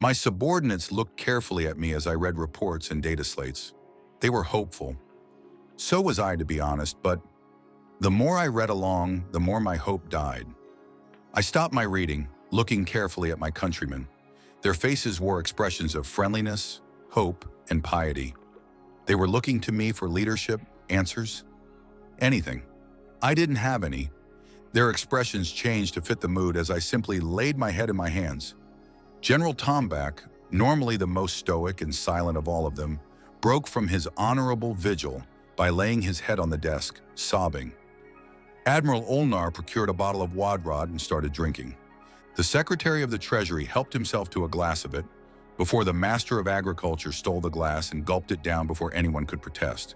My subordinates looked carefully at me as I read reports and data slates. They were hopeful. So was I, to be honest, but the more I read along, the more my hope died. I stopped my reading, looking carefully at my countrymen. Their faces wore expressions of friendliness, hope, and piety. They were looking to me for leadership, answers, anything. I didn't have any. Their expressions changed to fit the mood as I simply laid my head in my hands. General Tomback, normally the most stoic and silent of all of them, broke from his honorable vigil by laying his head on the desk, sobbing. Admiral Olnar procured a bottle of Wadrod and started drinking. The Secretary of the Treasury helped himself to a glass of it before the Master of Agriculture stole the glass and gulped it down before anyone could protest.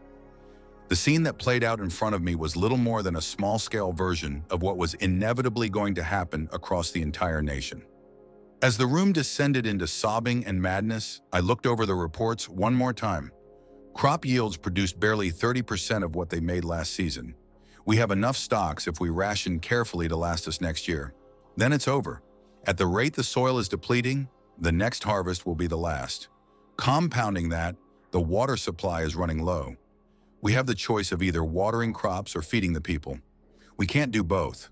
The scene that played out in front of me was little more than a small-scale version of what was inevitably going to happen across the entire nation. As the room descended into sobbing and madness, I looked over the reports one more time. Crop yields produced barely 30% of what they made last season. We have enough stocks if we ration carefully to last us next year. Then it's over. At the rate the soil is depleting, the next harvest will be the last. Compounding that, the water supply is running low. We have the choice of either watering crops or feeding the people. We can't do both.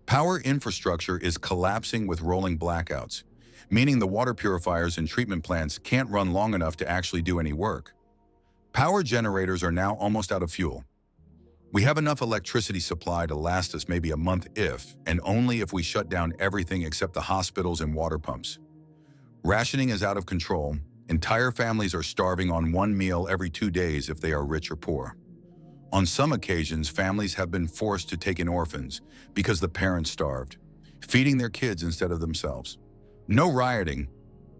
Power infrastructure is collapsing with rolling blackouts, meaning the water purifiers and treatment plants can't run long enough to actually do any work. Power generators are now almost out of fuel. We have enough electricity supply to last us maybe a month if, and only if we shut down everything except the hospitals and water pumps. Rationing is out of control. Entire families are starving on one meal every 2 days if they are rich or poor. On some occasions, families have been forced to take in orphans because the parents starved, feeding their kids instead of themselves. No rioting,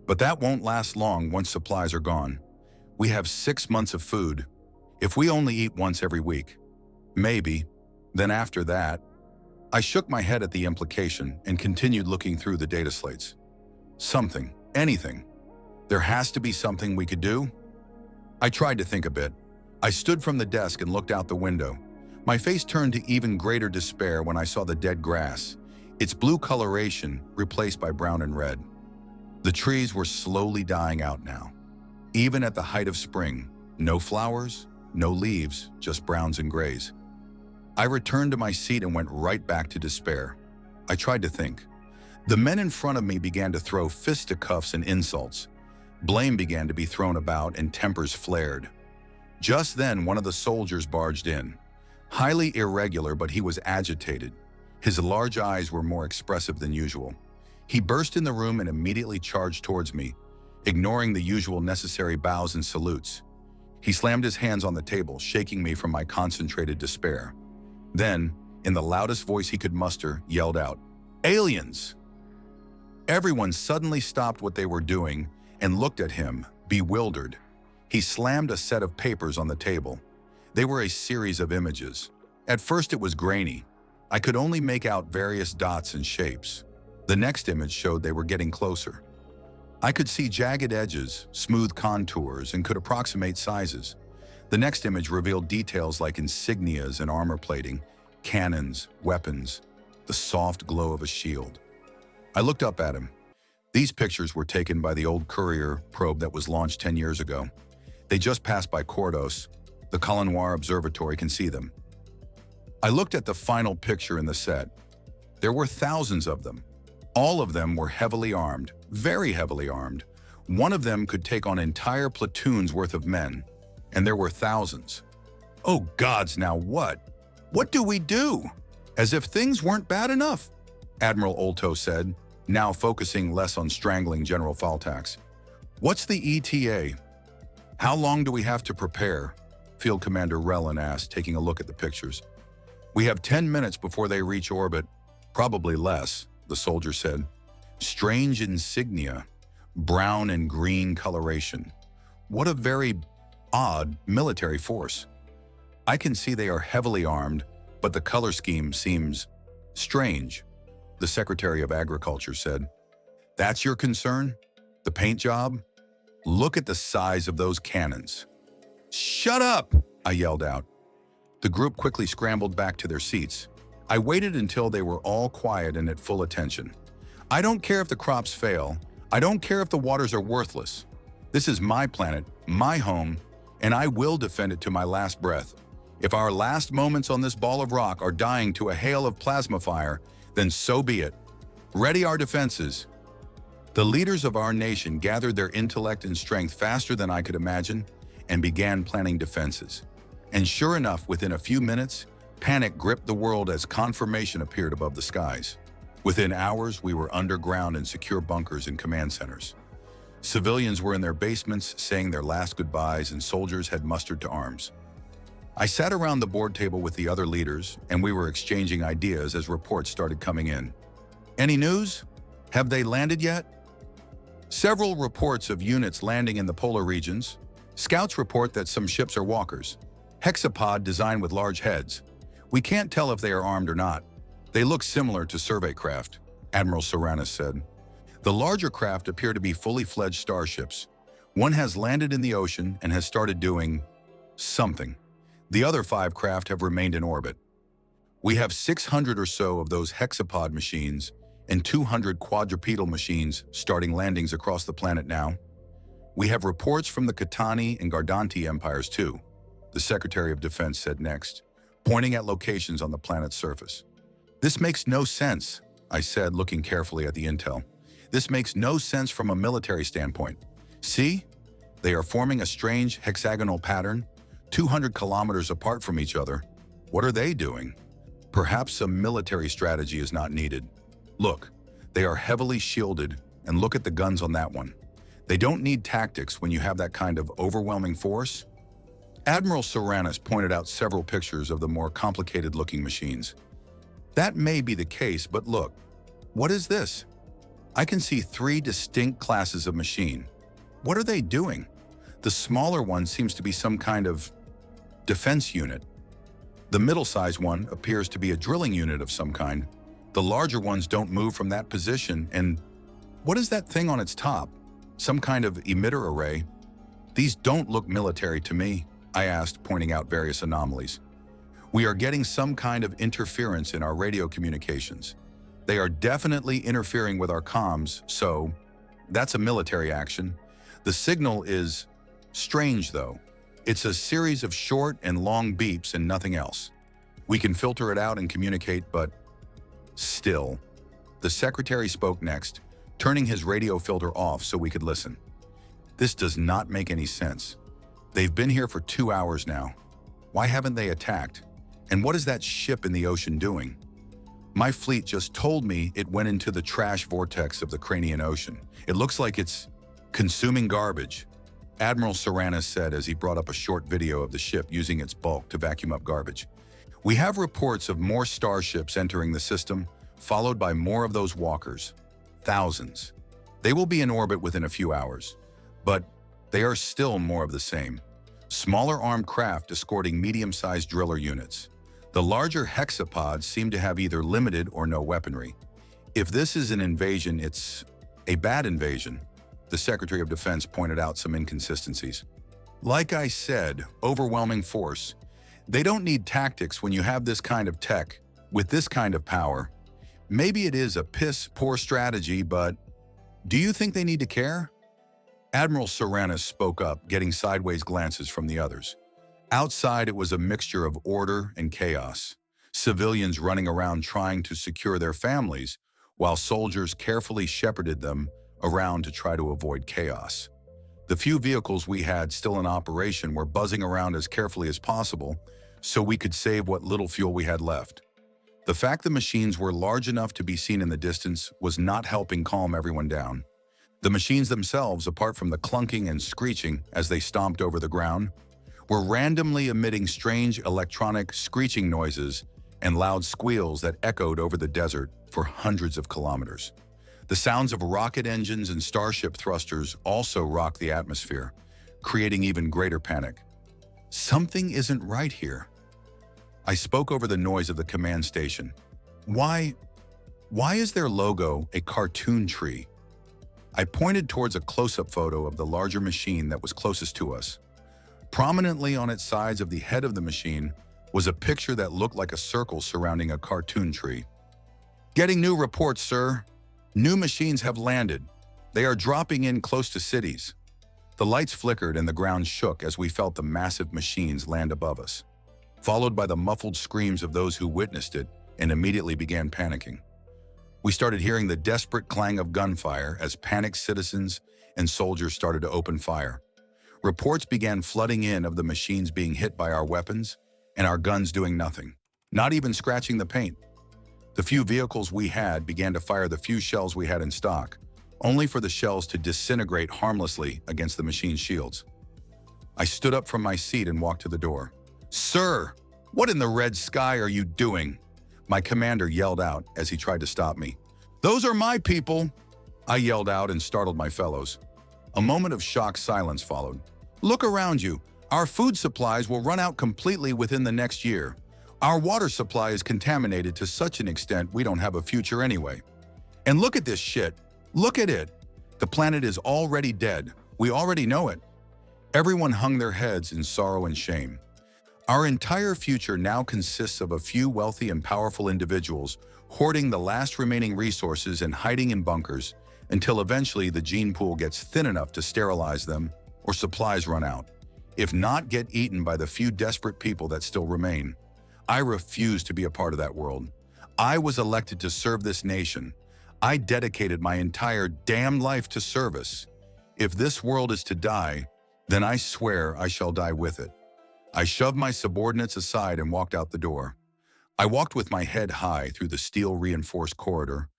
but that won't last long once supplies are gone. We have 6 months of food. If we only eat once every week, maybe, then after that. I shook my head at the implication and continued looking through the data slates. Something, anything. There has to be something we could do. I tried to think a bit. I stood from the desk and looked out the window. My face turned to even greater despair when I saw the dead grass, its blue coloration replaced by brown and red. The trees were slowly dying out now. Even at the height of spring, no flowers, no leaves, just browns and grays. I returned to my seat and went right back to despair. I tried to think. The men in front of me began to throw fisticuffs and insults. Blame began to be thrown about and tempers flared. Just then, one of the soldiers barged in. Highly irregular, but he was agitated. His large eyes were more expressive than usual. He burst in the room and immediately charged towards me, ignoring the usual necessary bows and salutes. He slammed his hands on the table, shaking me from my concentrated despair. Then, in the loudest voice he could muster, yelled out, "Aliens!" Everyone suddenly stopped what they were doing and looked at him, bewildered. He slammed a set of papers on the table. They were a series of images. At first it was grainy. I could only make out various dots and shapes. The next image showed they were getting closer. I could see jagged edges, smooth contours, and could approximate sizes. The next image revealed details like insignias and armor plating, cannons, weapons, the soft glow of a shield. I looked up at him. These pictures were taken by the old Courier probe that was launched 10 years ago. They just passed by Cordos. The Colinoir Observatory can see them. I looked at the final picture in the set. There were thousands of them. All of them were heavily armed, very heavily armed. One of them could take on entire platoons worth of men, and there were thousands. Oh gods, now what? What do we do? As if things weren't bad enough, Admiral Olto said, now focusing less on strangling General Faltax. What's the ETA? How long do we have to prepare? Field Commander Relin asked, taking a look at the pictures. We have 10 minutes before they reach orbit. Probably less, the soldier said. Strange insignia, brown and green coloration. What a very odd military force. I can see they are heavily armed, but the color scheme seems strange, the Secretary of Agriculture said. That's your concern? The paint job? Look at the size of those cannons. Shut up, I yelled out. The group quickly scrambled back to their seats. I waited until they were all quiet and at full attention. I don't care if the crops fail. I don't care if the waters are worthless. This is my planet, my home, and I will defend it to my last breath. If our last moments on this ball of rock are dying to a hail of plasma fire, then so be it. Ready our defenses. The leaders of our nation gathered their intellect and strength faster than I could imagine and began planning defenses. And sure enough, within a few minutes, panic gripped the world as confirmation appeared above the skies. Within hours, we were underground in secure bunkers and command centers. Civilians were in their basements saying their last goodbyes, and soldiers had mustered to arms. I sat around the board table with the other leaders, and we were exchanging ideas as reports started coming in. Any news? Have they landed yet? Several reports of units landing in the polar regions. Scouts report that some ships are walkers, hexapod designed with large heads. We can't tell if they are armed or not. They look similar to survey craft, Admiral Soranis said. The larger craft appear to be fully fledged starships. One has landed in the ocean and has started doing something. The other 5 craft have remained in orbit. We have 600 or so of those hexapod machines and 200 quadrupedal machines starting landings across the planet now. We have reports from the Catani and Gardanti empires too, the Secretary of Defense said next, pointing at locations on the planet's surface. This makes no sense, I said, looking carefully at the intel. This makes no sense from a military standpoint. See? They are forming a strange hexagonal pattern, 200 kilometers apart from each other. What are they doing? Perhaps some military strategy is not needed. Look, they are heavily shielded, and look at the guns on that one. They don't need tactics when you have that kind of overwhelming force. Admiral Soranis pointed out several pictures of the more complicated-looking machines. That may be the case, but look, what is this? I can see 3 distinct classes of machine. What are they doing? The smaller one seems to be some kind of defense unit. The middle-sized one appears to be a drilling unit of some kind. The larger ones don't move from that position, and what is that thing on its top? Some kind of emitter array? These don't look military to me, I asked, pointing out various anomalies. We are getting some kind of interference in our radio communications. They are definitely interfering with our comms, so that's a military action. The signal is strange, though. It's a series of short and long beeps and nothing else. We can filter it out and communicate, but still. The secretary spoke next, turning his radio filter off so we could listen. This does not make any sense. They've been here for 2 hours now. Why haven't they attacked? And what is that ship in the ocean doing? My fleet just told me it went into the trash vortex of the Cranian Ocean. It looks like it's consuming garbage, Admiral Soranis said as he brought up a short video of the ship using its bulk to vacuum up garbage. We have reports of more starships entering the system, followed by more of those walkers. Thousands. They will be in orbit within a few hours, but they are still more of the same. Smaller armed craft escorting medium-sized driller units. The larger hexapods seem to have either limited or no weaponry. If this is an invasion, it's a bad invasion. The Secretary of Defense pointed out some inconsistencies. Like I said, overwhelming force. They don't need tactics when you have this kind of tech, with this kind of power. Maybe it is a piss-poor strategy, but do you think they need to care? Admiral Soranis spoke up, getting sideways glances from the others. Outside, it was a mixture of order and chaos. Civilians running around trying to secure their families, while soldiers carefully shepherded them around to try to avoid chaos. The few vehicles we had still in operation were buzzing around as carefully as possible so we could save what little fuel we had left. The fact the machines were large enough to be seen in the distance was not helping calm everyone down. The machines themselves, apart from the clunking and screeching as they stomped over the ground, were randomly emitting strange electronic screeching noises and loud squeals that echoed over the desert for hundreds of kilometers. The sounds of rocket engines and starship thrusters also rocked the atmosphere, creating even greater panic. Something isn't right here. I spoke over the noise of the command station. Why is their logo a cartoon tree? I pointed towards a close-up photo of the larger machine that was closest to us. Prominently on its sides of the head of the machine was a picture that looked like a circle surrounding a cartoon tree. Getting new reports, sir. New machines have landed. They are dropping in close to cities. The lights flickered and the ground shook as we felt the massive machines land above us, followed by the muffled screams of those who witnessed it and immediately began panicking. We started hearing the desperate clang of gunfire as panicked citizens and soldiers started to open fire. Reports began flooding in of the machines being hit by our weapons and our guns doing nothing, not even scratching the paint. The few vehicles we had began to fire the few shells we had in stock, only for the shells to disintegrate harmlessly against the machine's shields. I stood up from my seat and walked to the door. "Sir, what in the red sky are you doing?" my commander yelled out as he tried to stop me. "Those are my people," I yelled out and startled my fellows. A moment of shocked silence followed. "Look around you. Our food supplies will run out completely within the next year. Our water supply is contaminated to such an extent we don't have a future anyway. And look at this shit. Look at it. The planet is already dead. We already know it." Everyone hung their heads in sorrow and shame. Our entire future now consists of a few wealthy and powerful individuals hoarding the last remaining resources and hiding in bunkers until eventually the gene pool gets thin enough to sterilize them or supplies run out, if not get eaten by the few desperate people that still remain. I refuse to be a part of that world. I was elected to serve this nation. I dedicated my entire damn life to service. If this world is to die, then I swear I shall die with it. I shoved my subordinates aside and walked out the door. I walked with my head high through the steel-reinforced corridor,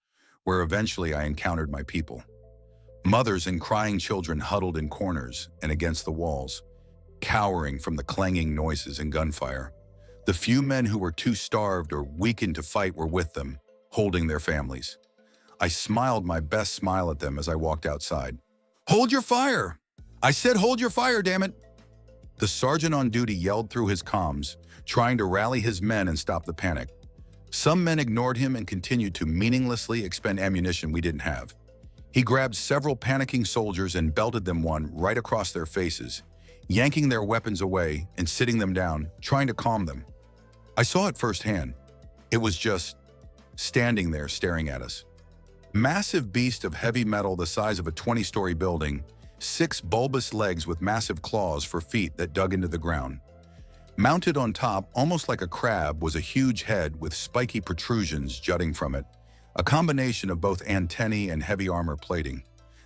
where eventually I encountered my people. Mothers and crying children huddled in corners and against the walls, cowering from the clanging noises and gunfire. The few men who were too starved or weakened to fight were with them, holding their families. I smiled my best smile at them as I walked outside. "Hold your fire! I said hold your fire, damn it!" The sergeant on duty yelled through his comms, trying to rally his men and stop the panic. Some men ignored him and continued to meaninglessly expend ammunition we didn't have. He grabbed several panicking soldiers and belted them one right across their faces, yanking their weapons away and sitting them down, trying to calm them. I saw it firsthand. It was just standing there staring at us. Massive beast of heavy metal the size of a 20-story building, 6 bulbous legs with massive claws for feet that dug into the ground. Mounted on top, almost like a crab, was a huge head with spiky protrusions jutting from it, a combination of both antennae and heavy armor plating.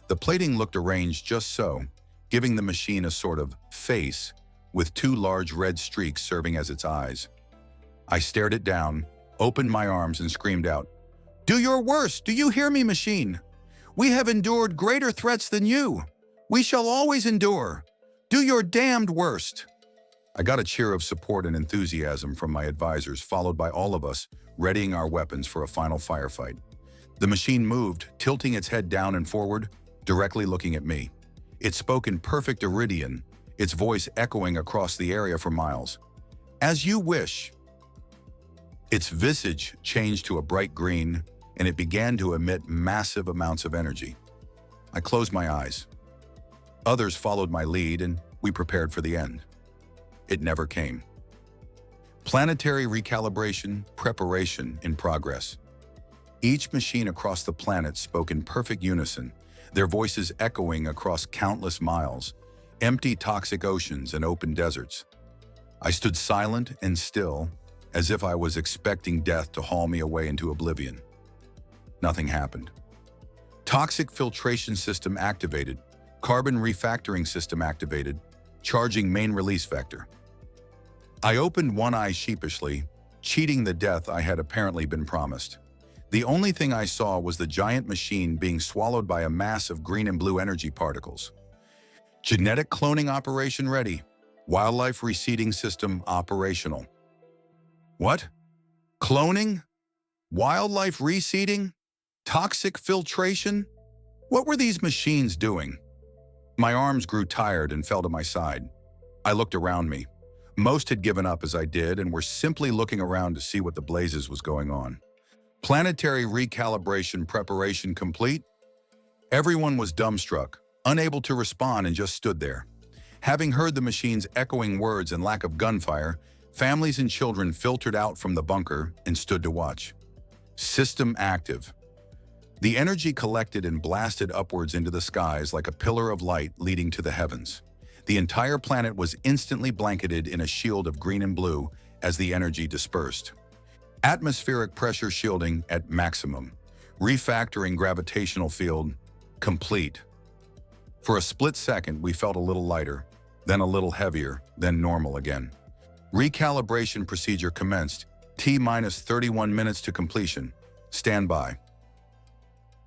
The plating looked arranged just so, giving the machine a sort of face, with 2 large red streaks serving as its eyes. I stared it down, opened my arms and screamed out, "Do your worst! Do you hear me, machine? We have endured greater threats than you. We shall always endure. Do your damned worst." I got a cheer of support and enthusiasm from my advisors, followed by all of us readying our weapons for a final firefight. The machine moved, tilting its head down and forward, directly looking at me. It spoke in perfect Iridian, its voice echoing across the area for miles. "As you wish." Its visage changed to a bright green, and it began to emit massive amounts of energy. I closed my eyes. Others followed my lead, and we prepared for the end. It never came. Planetary recalibration, preparation in progress. Each machine across the planet spoke in perfect unison, their voices echoing across countless miles, empty toxic oceans and open deserts. I stood silent and still, as if I was expecting death to haul me away into oblivion. Nothing happened. Toxic filtration system activated. Carbon refactoring system activated. Charging main release vector. I opened one eye sheepishly, cheating the death I had apparently been promised. The only thing I saw was the giant machine being swallowed by a mass of green and blue energy particles. Genetic cloning operation ready. Wildlife reseeding system operational. What? Cloning? Wildlife reseeding? Toxic filtration? What were these machines doing? My arms grew tired and fell to my side. I looked around me. Most had given up as I did and were simply looking around to see what the blazes was going on. Planetary recalibration preparation complete? Everyone was dumbstruck, unable to respond, and just stood there. Having heard the machine's echoing words and lack of gunfire, families and children filtered out from the bunker and stood to watch. System active. The energy collected and blasted upwards into the skies like a pillar of light leading to the heavens. The entire planet was instantly blanketed in a shield of green and blue as the energy dispersed. Atmospheric pressure shielding at maximum. Refactoring gravitational field complete. For a split second, we felt a little lighter, then a little heavier, then normal again. Recalibration procedure commenced. T-minus 31 minutes to completion. Stand by.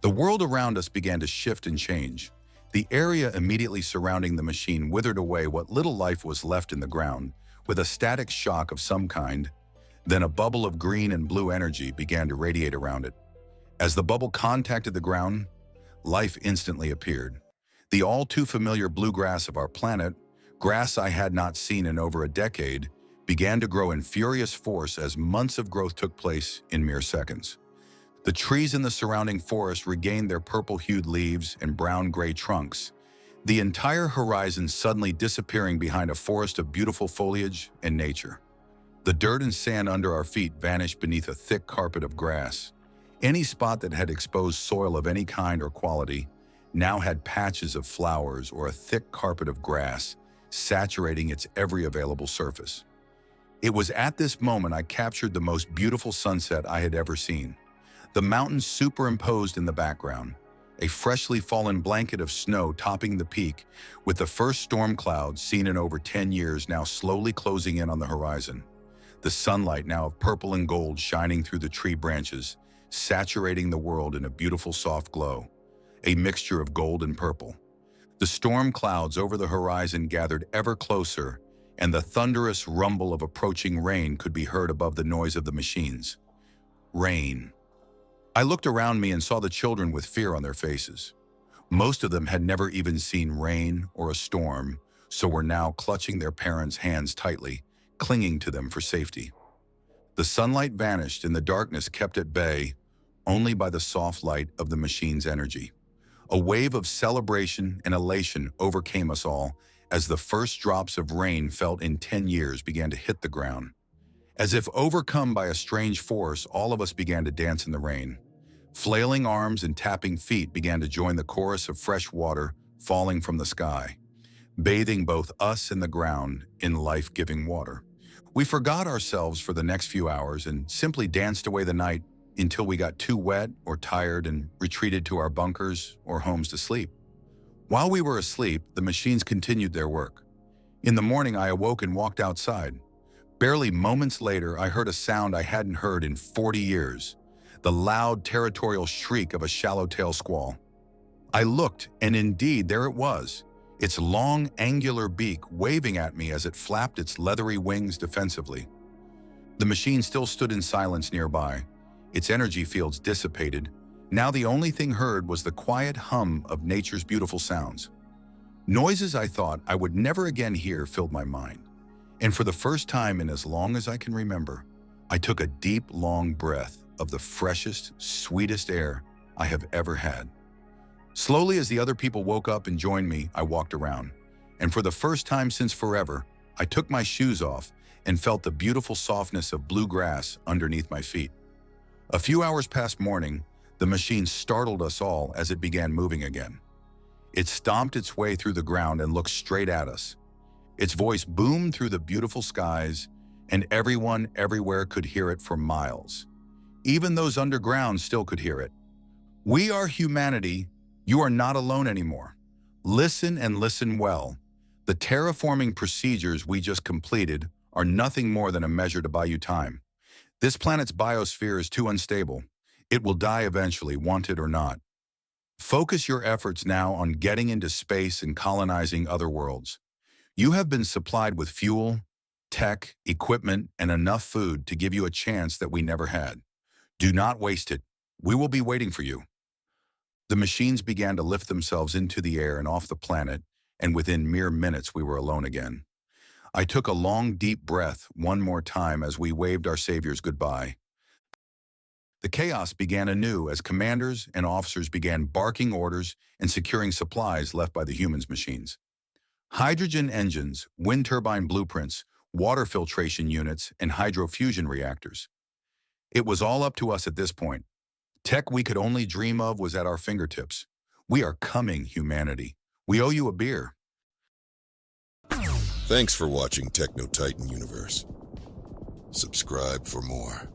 The world around us began to shift and change. The area immediately surrounding the machine withered away what little life was left in the ground, with a static shock of some kind. Then a bubble of green and blue energy began to radiate around it. As the bubble contacted the ground, life instantly appeared. The all-too-familiar bluegrass of our planet, grass I had not seen in over a decade, began to grow in furious force as months of growth took place in mere seconds. The trees in the surrounding forest regained their purple-hued leaves and brown-gray trunks, the entire horizon suddenly disappearing behind a forest of beautiful foliage and nature. The dirt and sand under our feet vanished beneath a thick carpet of grass. Any spot that had exposed soil of any kind or quality now had patches of flowers or a thick carpet of grass, saturating its every available surface. It was at this moment I captured the most beautiful sunset I had ever seen. The mountains superimposed in the background, a freshly fallen blanket of snow topping the peak, with the first storm clouds seen in over 10 years now slowly closing in on the horizon. The sunlight now of purple and gold shining through the tree branches, saturating the world in a beautiful soft glow, a mixture of gold and purple. The storm clouds over the horizon gathered ever closer, and the thunderous rumble of approaching rain could be heard above the noise of the machines. Rain. I looked around me and saw the children with fear on their faces. Most of them had never even seen rain or a storm, so were now clutching their parents' hands tightly, clinging to them for safety. The sunlight vanished and the darkness kept at bay only by the soft light of the machine's energy. A wave of celebration and elation overcame us all as the first drops of rain felt in 10 years began to hit the ground. As if overcome by a strange force, all of us began to dance in the rain. Flailing arms and tapping feet began to join the chorus of fresh water falling from the sky, bathing both us and the ground in life-giving water. We forgot ourselves for the next few hours and simply danced away the night until we got too wet or tired and retreated to our bunkers or homes to sleep. While we were asleep, the machines continued their work. In the morning, I awoke and walked outside. Barely moments later, I heard a sound I hadn't heard in 40 years, the loud territorial shriek of a swallowtail squall. I looked, and indeed, there it was, its long, angular beak waving at me as it flapped its leathery wings defensively. The machine still stood in silence nearby, its energy fields dissipated. Now the only thing heard was the quiet hum of nature's beautiful sounds. Noises I thought I would never again hear filled my mind. And for the first time in as long as I can remember, I took a deep, long breath of the freshest, sweetest air I have ever had. Slowly, as the other people woke up and joined me, I walked around. And for the first time since forever, I took my shoes off and felt the beautiful softness of blue grass underneath my feet. A few hours past morning, the machine startled us all as it began moving again. It stomped its way through the ground and looked straight at us. Its voice boomed through the beautiful skies, and everyone everywhere could hear it for miles. Even those underground still could hear it. We are humanity. You are not alone anymore. Listen and listen well. The terraforming procedures we just completed are nothing more than a measure to buy you time. This planet's biosphere is too unstable. It will die eventually, want it or not. Focus your efforts now on getting into space and colonizing other worlds. You have been supplied with fuel, tech, equipment, and enough food to give you a chance that we never had. Do not waste it. We will be waiting for you. The machines began to lift themselves into the air and off the planet, and within mere minutes we were alone again. I took a long, deep breath one more time as we waved our saviors goodbye. The chaos began anew as commanders and officers began barking orders and securing supplies left by the humans' machines. Hydrogen engines, wind turbine blueprints, water filtration units, and hydrofusion reactors. It was all up to us at this point. Tech we could only dream of was at our fingertips. We are coming, humanity. We owe you a beer. Thanks for watching Techno Titan Universe. Subscribe for more.